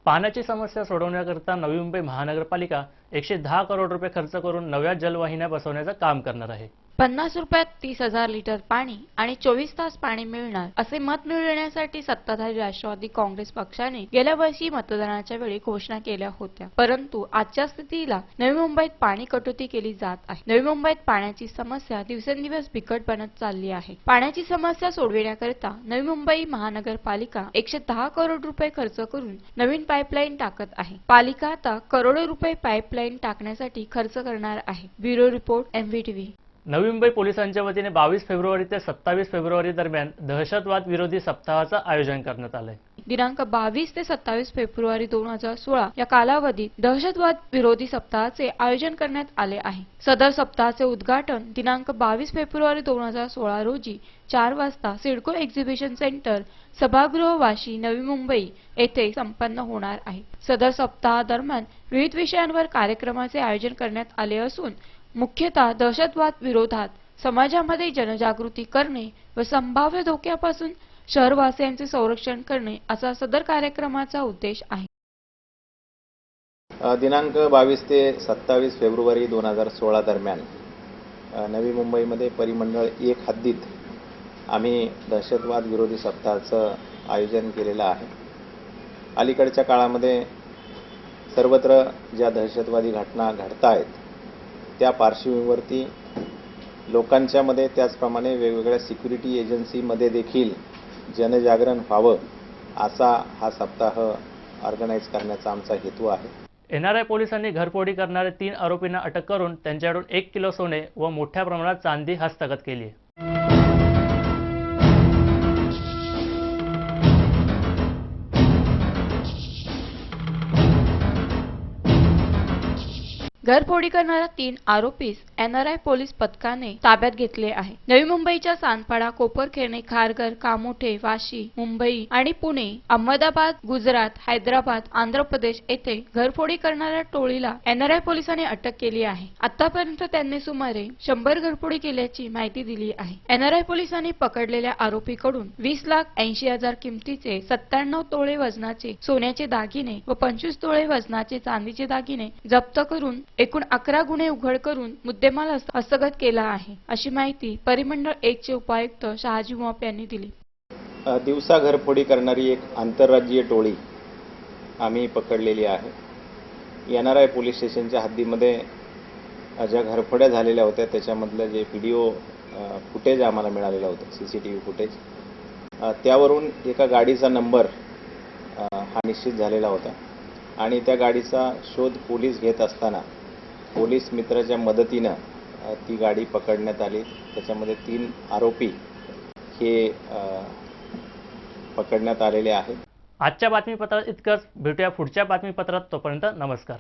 पाण्याची समस्या सोडवण्याकरता नवी मुंबई महानगरपालिका 110 करोड रुपये खर्च करून नव्या जलवाहिन्या बसवण्याचं काम करणार आहे। 50 रुपयात 30,000 लिटर पाणी आणि 24 तास पाणी मिळणार असे मत मिळवण्यासाठी सत्ताधारी राष्ट्रवादी काँग्रेस पक्षाने गेल्या वर्षी मतदानाच्या वेळी घोषणा केल्या होत्या। परंतु आजच्या स्थितीला नवी मुंबईत पाणी कटौती केली जात आहे। नवी मुंबईत पाण्याची समस्या दिवसेंदिवस बिकट बनत चालली आहे। पाण्याची समस्या सोडविण्याकरिता नवी मुंबई महानगरपालिका 110 करोड रुपये खर्च करून नवीन पाईपलाईन टाकत आहे। पालिका आता करोडो रुपये पाईपलाईन टाकण्यासाठी खर्च करणार आहे। Bureau report MVTV। Navi Mumbai पोलिसांच्या वतीने 22 फेब्रुवारी ते 27 फेब्रुवारी दरम्यान दहशतवाद विरोधी सप्ताहाचं आयोजन करण्यात आलंय। दिनांक 22 ते 27 फेब्रुवारी 2016 या कालावधीत दहशतवाद विरोधी सप्ताहाचे आयोजन करण्यात आले आहे। सदर सप्ताहाचे उद्घाटन दिनांक 22 फेब्रुवारी 2016 रोजी 4 वाजता सिडको एक्झिबिशन सेंटर, सभागृह वाशी, नवी मुंबई येथे संपन्न होणार आहे। सदर सप्ताहादरम्यान विविध विषयांवर कार्यक्रमाचे आयोजन करण्यात आले असून मुख्यतः दहशतवाद विरोधात समाजामध्ये जनजागृती करणे व संभाव्य धोक्यापासून शहरवासियांचे संरक्षण करणे असा सदर कार्यक्रमाचा उद्देश आहे। दिनांक 22 ते 27 फेब्रुवारी 2016 दरम्यान नवी मुंबईमध्ये परिमंडळ 1 हद्दीत आम्ही दहशतवाद विरोधी सप्ताहाचं आयोजन केलेलं आहे। अलीकडच्या काळामध्ये सर्वत्र ज्या दहशतवादी घटना घडत आहेत त्या पार्श्वभूमीवरती लोकांच्या मध्ये त्याचप्रमाणे वेगवेगळ्या सिक्युरिटी एजन्सीमध्ये देखील जनजागरण व्हावं असा हा सप्ताह ऑर्गनाइज करण्याचा आमचा हेतू आहे। NRI पोलिसांनी घरफोडी करणारे 3 आरोपींना अटक करून त्यांच्याकडून 1 किलो सोने व मोठ्या प्रमाणात चांदी हस्तगत केली आहे। घरफोडी करणाऱ्या 3 आरोपीस NRI पोलीस पथकाने ताब्यात घेतले आहे। नवी मुंबईच्या सांदपाडा, कोपरखैरणे, खारघर, कामोठे, वाशी, मुंबई आणि पुणे, अहमदाबाद, गुजरात, हैदराबाद, आंध्र प्रदेश येथे घरफोडी करणाऱ्या टोळीला NRI पोलिसांनी अटक केली आहे। आतापर्यंत त्यांनी सुमारे 100 घरफोडी केल्याची माहिती दिली आहे। NRI पोलिसांनी पकडलेल्या आरोपीकडून 20,80,000 किमतीचे 97 तोळे वजनाचे सोन्याचे दागिने व 25 तोळे वजनाचे चांदीचे दागिने जप्त करून एकूण 11 गुन्हे उघड करून मुद्देमाल हस्तगत केला आहे, अशी माहिती परिमंडळ 1 चे उपायुक्त शहाजी मोप यांनी दिली। दिवसा घरफोडी करणारी एक आंतरराज्यीय टोळी आम्ही पकडलेली आहे। NRI पोलीस स्टेशनच्या हद्दीमध्ये ज्या घरफोड्या झालेल्या होत्या त्याच्यामधलं जे व्हिडिओ फुटेज आम्हाला मिळालेलं होतं, CCTV फुटेज, त्यावरून एका गाडीचा नंबर हा निश्चित झालेला होता आणि त्या गाडीचा शोध पोलीस घेत असताना पोलीस मित्राच्या मदतीनं ती गाडी पकडण्यात आली। त्याच्यामध्ये 3 आरोपी हे पकडण्यात आलेले आहेत। आजच्या बातमीपत्रात इतकंच। भेटूया पुढच्या बातमीपत्रात। तोपर्यंत नमस्कार।